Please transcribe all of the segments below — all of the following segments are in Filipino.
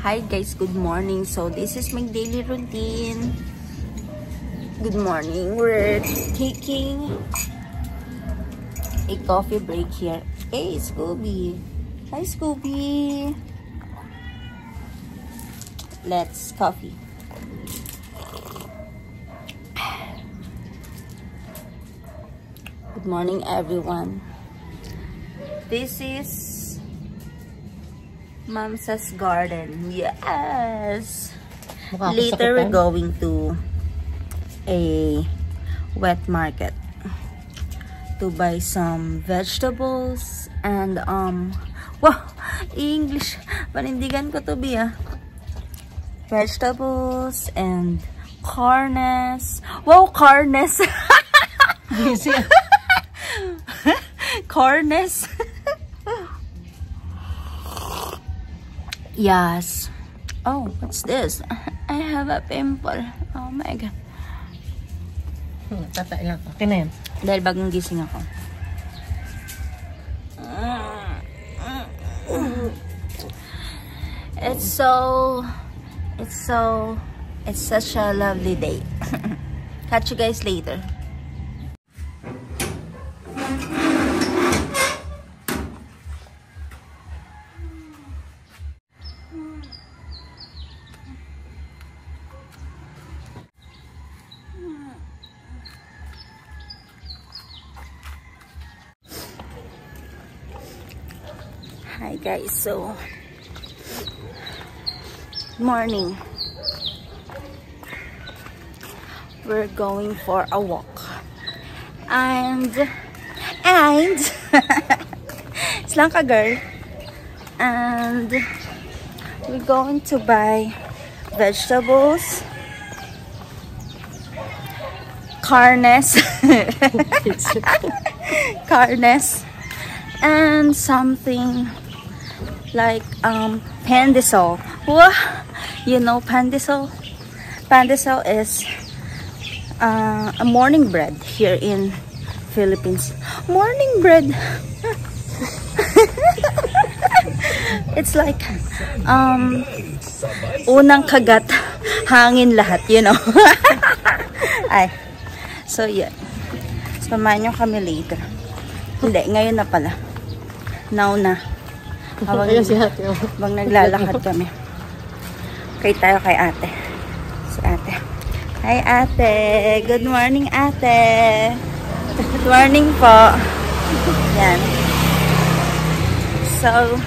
Hi guys, good morning. So this is my daily routine. Good morning. We're taking a coffee break here. Hey Scooby. Hi Scooby. Let's coffee. Good morning everyone. This is Mamsa's garden. Yes. Later we're going to a wet market to buy some vegetables and wow, English panindigan ko to be vegetables and carnes. Wow, carnes. Carnes. Yes. Oh, what's this? I have a pimple. Oh my god. Tatay ako. Okay na yan. Dahil bagong gising ako. It's such a lovely day. Catch you guys later. Hi guys, so morning. We're going for a walk and Slanka girl, and we're going to buy vegetables, carnes, carnes, and something like pandesal. Wow, you know pandesal? Pandesal is a morning bread here in Philippines. Morning bread. It's like unang kagat, hangin lahat, you know. Ay, so yeah. Samahan nyo kami later. Hindi, ngayon na pala. Now na. Habang naglalakad kami. Okay tayo kay ate. Si ate. Hi ate. Good morning ate. Good morning po. Yan. So,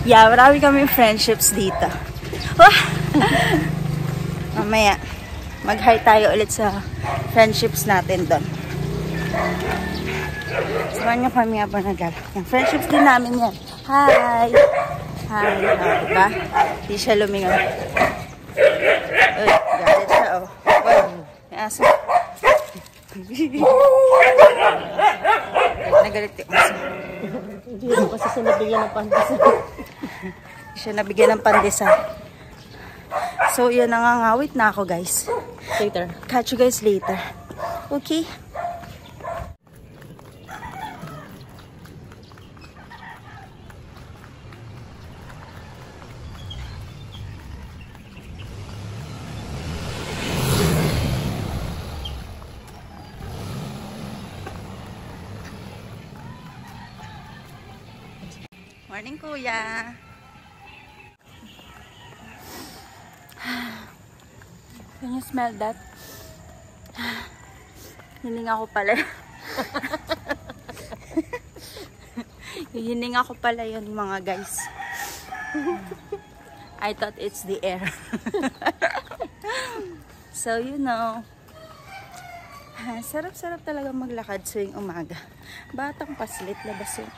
yeah, marami kami friendships dito. Mamaya, mag-hi tayo ulit sa friendships natin doon. Samahan nyo kami habang naglalakad. Yung friendships din namin yan. Hi! Hi! Diba? Di siya lumingon. Uy, galit siya, oh. Uy, may aso. Nagalit yung aso. Hindi naman kasi siya nabigyan ng pandesal. Siya nabigyan ng pandesal. So, yun, nangangawit na ako, guys. Later. Catch you guys later. Okay? Morning, kuya. Can you smell that? Hininga ko pala. Hininga ko pala yun, mga guys. I thought it's the air. So, you know. Sarap-sarap talaga maglakad tuwing umaga. Batang paslit, labas yun.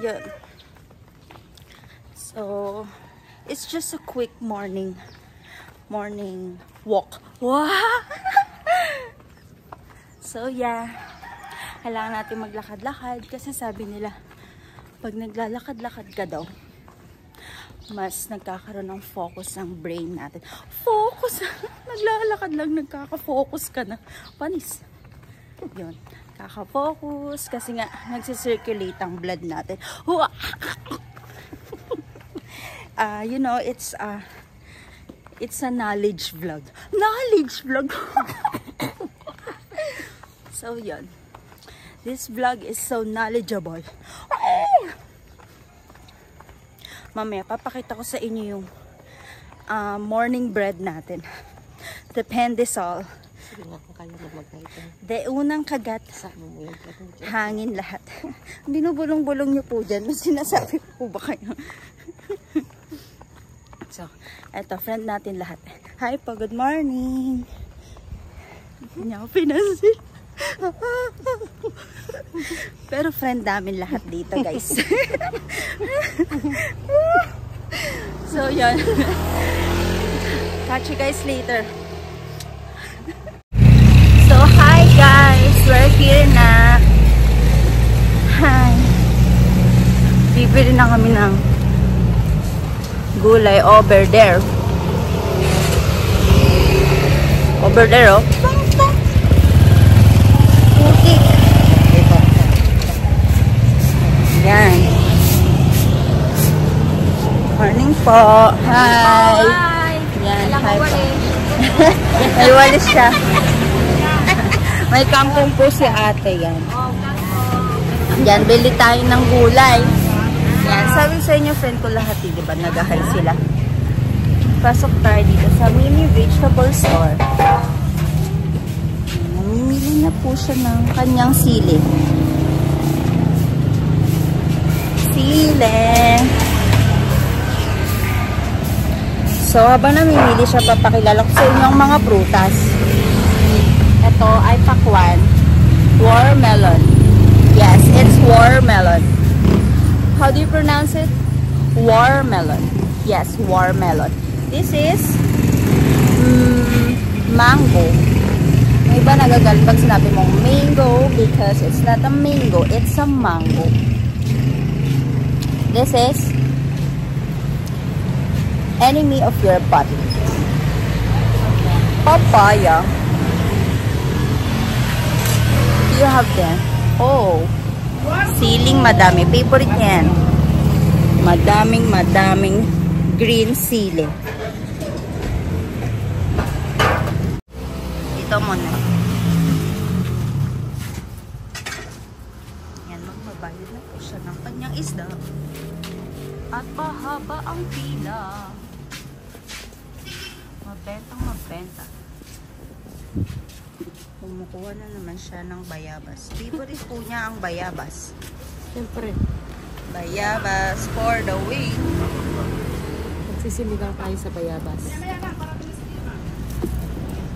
Yun. So, it's just a quick morning walk. Wow! So, yeah. Kailangan natin maglakad-lakad kasi sabi nila, pag naglalakad-lakad ka daw, mas nagkakaroon ng focus ng brain natin. Focus! Naglalakad lang, nagkaka-focus ka na. Panis. Yun. Kaka-focus kasi nga nagsisirculate ang blood natin. you know, it's a knowledge vlog. Knowledge vlog. So yun. This vlog is so knowledgeable. Mamaya, papakita ko sa inyo yung morning bread natin. Depende sa Sige nga kung kaya magmagkaito. de unang kagat. Kasama mo yung Hangin lahat. Binubulong-bulong niyo po dyan. May sinasabi po ba kayo? So, eto, friend natin lahat. Hi po, good morning. Hindi niya ako pinansin. Pero friend namin lahat dito, guys. So, yun. Catch you guys later. So, hi guys! We're here na. Hi. Bibili na kami ng gulay over there. Over there, oh. Putik. Yan. Morning po. Hi. Yan. Hi po. May walis siya. May kangkong po si ate. Yan. Yan. Bili tayo ng gulay. Yan. Sabi sa inyo, friend ko lahat, diba? Nag-ahal sila. Pasok tayo dito sa mini vegetable store. Namimili na po siya ng kanyang sili. Sili. So, habang namimili siya, papakilala ko sa inyo ang mga prutas. Ito ay pakwan. Watermelon. Yes, it's watermelon. How do you pronounce it? Watermelon. Yes, watermelon. This is mango. May iba nagagalit pag sinabi mong mango because it's not a mango, it's a mango. This is enemy of your body. Papaya. Do you have them? Oh. Siling madami. Favorite yan. Madaming green sili. Ito muna. Yan, magbabayad na po siya ng kanyang isda. At mahaba ang pila. Mabenta. Kumukuha na naman siya ng bayabas. Favorite po niya ang bayabas. Siyempre. Bayabas for the week. Nagsisiligang tayo sa bayabas.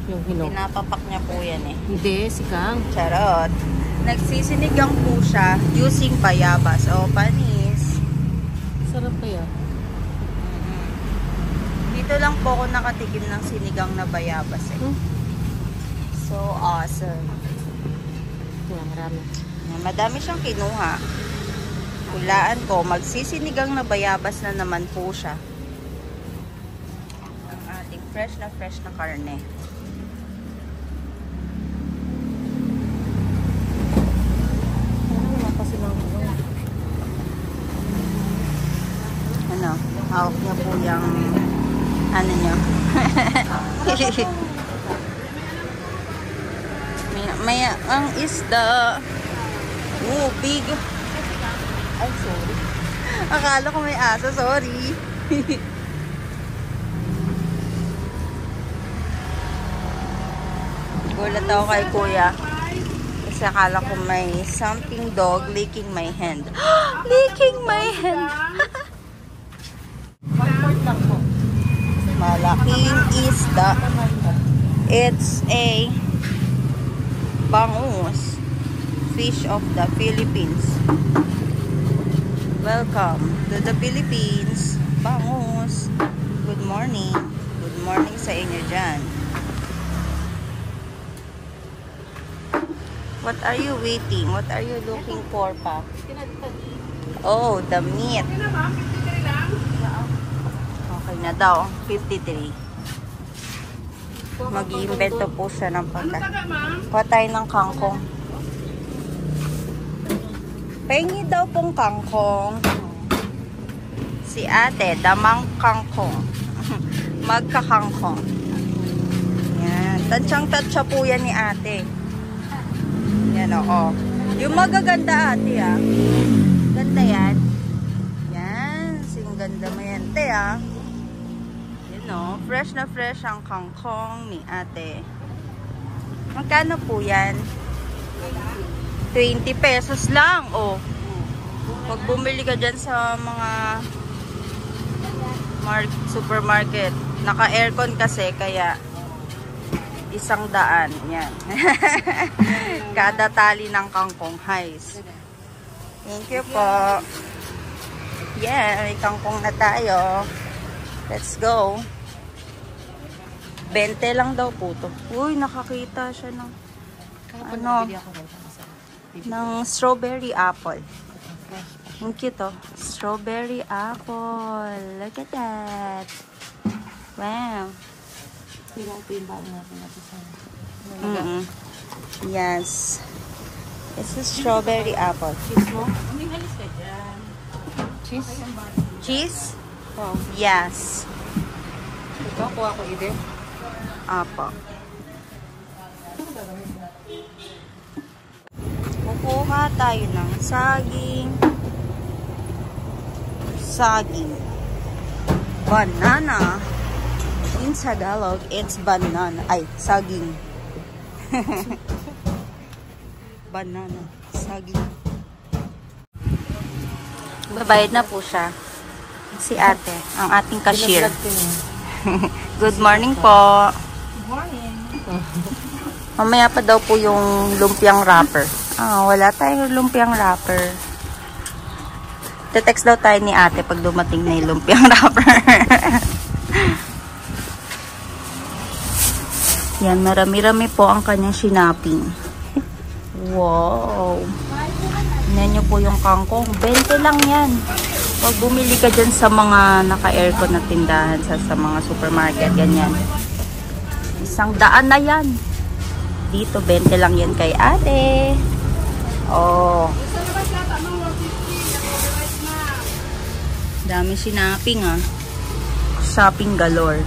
Yung hinog. Pinapapak niya po yan eh. Hindi, si Kang. Charot. Nagsisinigang po siya using bayabas. O, panis. Sarap kaya. Dito lang po ako nakatikim ng sinigang na bayabas eh. So awesome. Yeah, marami. Madami siyang kinuha. Hulaan ko, magsisinigang na bayabas na naman po siya. Ang ating fresh na karne. Wala kasi lang ko. Ano? Hawak niya po yung ano niya. May ang isda. Oh, big. Ay, sorry. Akala ko may aso, sorry. Gulat ako kay kuya. Kasi akala ko may something dog licking my hand. Licking my hand. Malaking isda. It's a bangus, fish of the Philippines. Welcome to the Philippines. Bangus. Good morning. Good morning sa inyo dyan. What are you waiting? What are you looking for, pa? Oh, the meat. Okay na daw. 53. Mag-iimbento po siya ng pagkain. Kuha tayo ng kangkong. Pahingi daw pong kangkong. Si ate, damang kangkong. Magkakangkong. Yan. Tansyang-tansya po yan ni ate. Yan o. Yung magaganda ate Ganda yan. Yan. Sing ganda mo yan te Yan o. Fresh na fresh ang kangkong ni ate. Magkano po yan? 20 pesos lang. O. Pag bumili ka dyan sa mga supermarket, naka-aircon kasi kaya 100. Yan. Kada tali ng kangkong. Highs. Thank you po. Yeah, may kangkong na tayo. Let's go. 20 lang daw po to. Uy, nakakita siya ng ng strawberry apple. Ang cute oh. Strawberry apple. Look at that. Wow. Tingnan ko yung bago natin sa Yes. This is strawberry apple. cheese mo? Cheese? Cheese? Oh. Yes. Ito, kuha ko ide. Apo. Kukuha tayo ng saging. Saging. Banana. In Tagalog, it's banana. Ay, saging. Banana. Saging. Babayad na po siya. Si ate, ang ating cashier. Good morning po. Good morning. Mamaya pa daw po yung lumpiang wrapper. Wala tayong lumpiang wrapper. Te-text daw tayo ni ate pag dumating na yung lumpiang wrapper. Yan, marami-rami po ang kanyang shinaping. Wow. Tignan nyo po yung kangkong. 20 lang yan. Pag bumili ka dyan sa mga naka-aircon na tindahan, sa mga supermarket, ganyan. 100 na yan. Dito, 20 lang yan kay ate. Oh. Dami sinaping Shopping galore.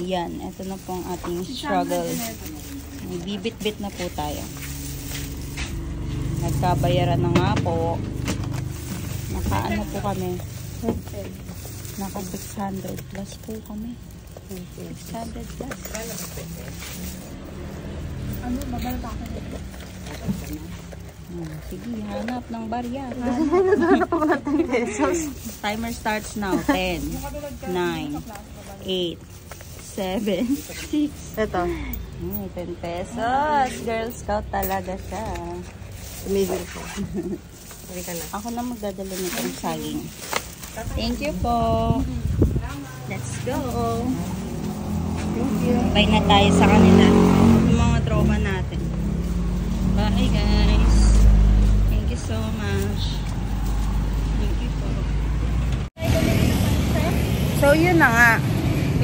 Yan, ito na po ang ating struggle. Bibit-bit na po tayo. Nagkabayaran na nga po. Naka-ano po kami? Naka 600 plus po kami. 600 plus. Ano? Babala pa ako dito. Sige, hanap ng barya. Hanap ako ng 10 pesos. Timer starts now. 10, 9, 8, 7, 6. Ito. 10 pesos. Girl Scout talaga siya. Amazing po. Ako na magdadala nitong saging. Thank you po. Let's go. Thank you. Bye na tayo sa kanila. Yung mga tropa natin. Bye guys. Thank you so much. Thank you po. So yun na nga.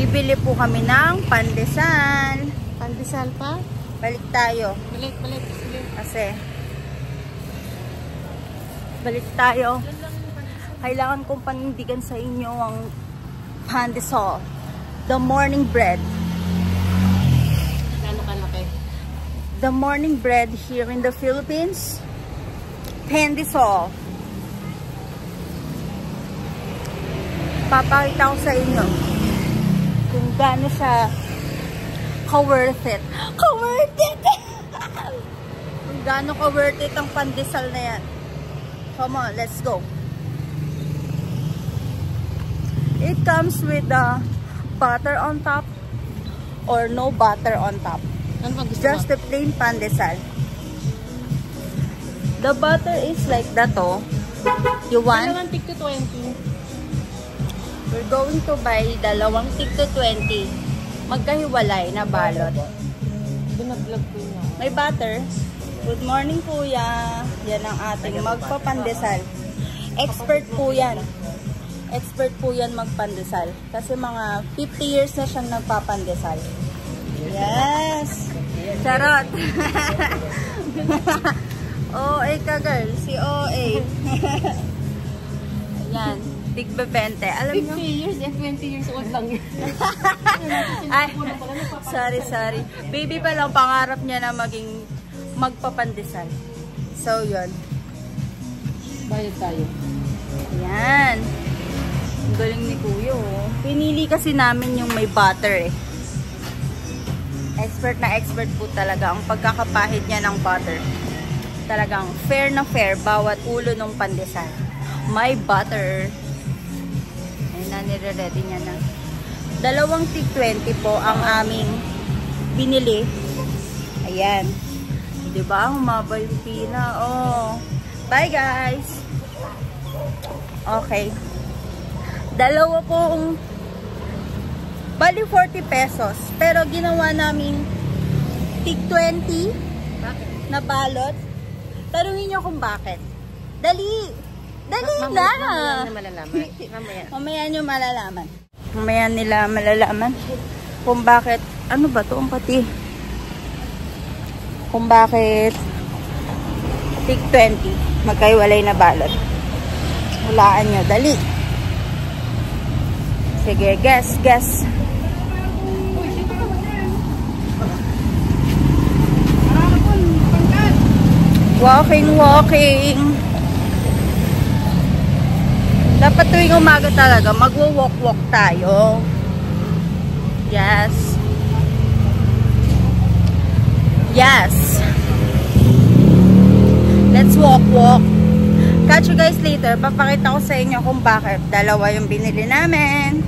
Bibili po kami ng pandesal. Pandesal pa? Balik tayo. Balik. Sige. Kasi balik tayo. Kailangan kong panindigan sa inyo ang pandesal. The morning bread. Gano'n kalaki? The morning bread here in the Philippines. Pandesal. Papakita ko sa inyo kung gaano siya ka-worth it. Ka-worth it! Kung gaano ka-worth it ang pandesal na yan. Come on, let's go. It comes with the butter on top or no butter on top. Ano gusto Just the plain pandesal. The butter is like that oh. You want? Dalawang tig to 20. We're going to buy dalawang tig to 20. Magkahiwalay na balot. Binag-vlog ko niya. May butter. Good morning kuya. Yan ang ating magpapandesal. Expert po yan. Expert po yan magpandesal. Kasi mga 50 years na siyang nagpapandesal. Yes! Charot! OA ka, girl. Si OA. Ayan. Tigbebente. Alam nyo? 50 years, 20 years old lang yun. Ay, sorry. Baby pa lang, pangarap niya na maging magpapandesal. So, yun. Bayad tayo. Ayan. Ang galing ni Kuya, oh. Pinili kasi namin yung may butter, eh. Expert na expert po talaga ang pagkakapahid niya ng butter. Talagang fair na fair bawat ulo ng pandesal. May butter. Ayun na, nire-ready niya na. 2 tig-20 po ang aming binili. Ayan. Diba? Humaba yung pila. Oh. Bye, guys! Okay. 2 pong bali 40 pesos. Pero ginawa namin tig-20 na balot. Tanungin nyo kung bakit. Dali! Dali na! Mamaya na malalaman. Mamaya nyo malalaman. Mamaya nila malalaman kung bakit, ano ba to ang pati? Kung bakit tig-20 magkaiwalay na balot. Hulaan nyo, dali. Sige, guess. Walking. Dapat tuwing umaga talaga, magwo-walk tayo. Yes. Let's walk. Catch you guys later. Papakita ko sa inyo kung bakit 2 yung binili namin.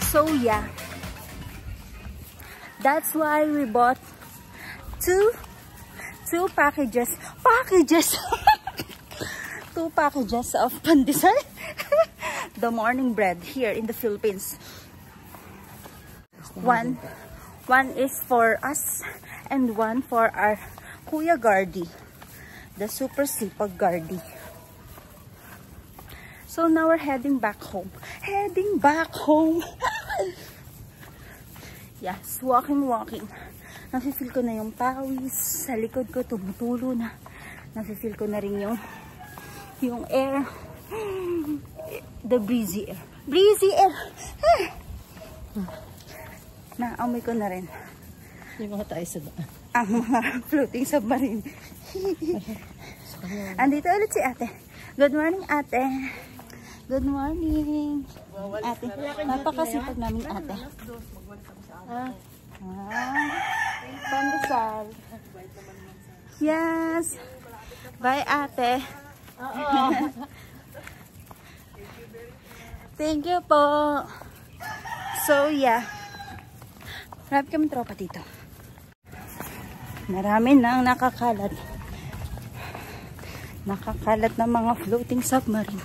So yeah, that's why we bought two packages 2 packages of pandesal. The morning bread here in the Philippines. One is for us and one for our Kuya Gardy, the super sipag Gardy. So now we're heading back home. Yes, walking. Nafe-feel ko na yung pawis. Sa likod ko, tumutulo na. Nafe-feel ko na rin yung air. The breezy air. Naamoy ko na rin. Yung mga tayo sa daan. Ang mga floating submarine. Andito ulit si ate. Good morning, ate. Good morning. Ate, napakasipag namin ate. Pandesal. Yes. Bye, ate. Thank you po. So, yeah. Marami kami tropa dito. Marami nang nakakalat. Nakakalat na mga floating submarine.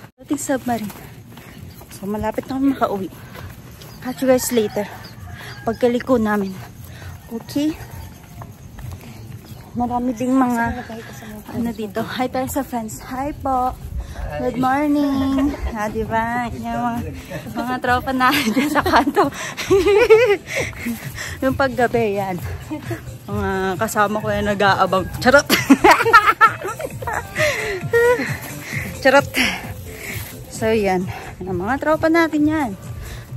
So, malapit na kami makauwi. Catch you guys later. Pagkaliko namin. Okay? Marami ding mga ano dito. Hi tayo sa friends. Hi po. Good morning. Diba? Yung mga tropa natin sa kanto. Yung paggabi yan. Mga kasama ko yung nag-aabang. Charot! Charot! So yan. Yung mga tropa natin yan.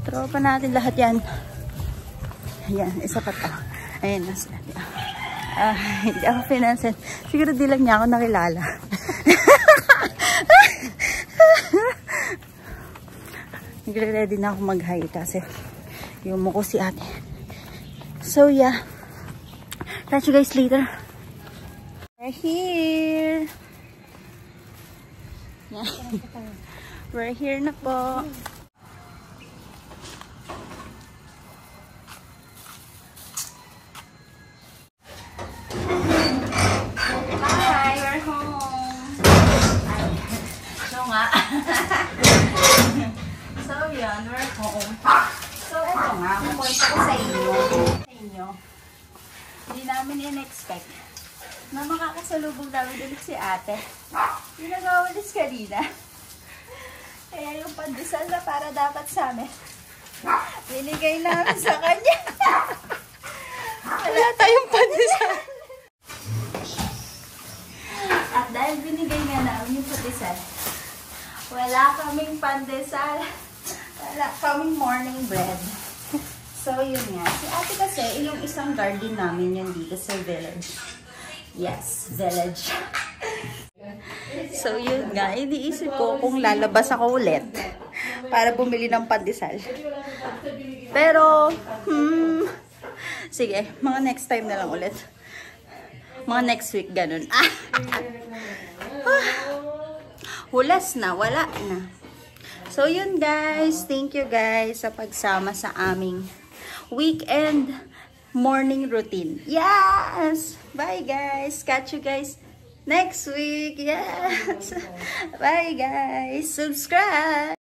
Tropa natin lahat yan. Ayan, isa pa to. Ayan na sila. Hindi ako pinansin. Siguro di lang niya ako nakilala. Nagre-ready na ako mag-hi kasi yung muko si ate. So yeah. Catch you guys later. We're here. Yeah. We're here na po. So, eto nga, kukwento ko sa inyo. Hindi namin in-expect na makakasalubong namin ulit si ate. Yung nag-awalis kanina. Kaya yung pandesal na para dapat sa amin, binigay namin sa kanya. Wala tayong pandesal. At dahil binigay nga namin yung pandesal, wala kaming pandesal. Wala kaming morning bread. So, yun nga. Si ate kasi, yung isang garden namin yun dito sa village. Yes, village. So, yun nga. Iniisip ko kung lalabas ako ulit para bumili ng pandesal. Pero, sige, mga next time na lang ulit. Mga next week, ganun. Hulas na, wala na. So, yun guys. Thank you guys sa pagsama sa aming weekend morning routine. Yes! Bye guys! Catch you guys next week. Yes! Bye guys! Subscribe!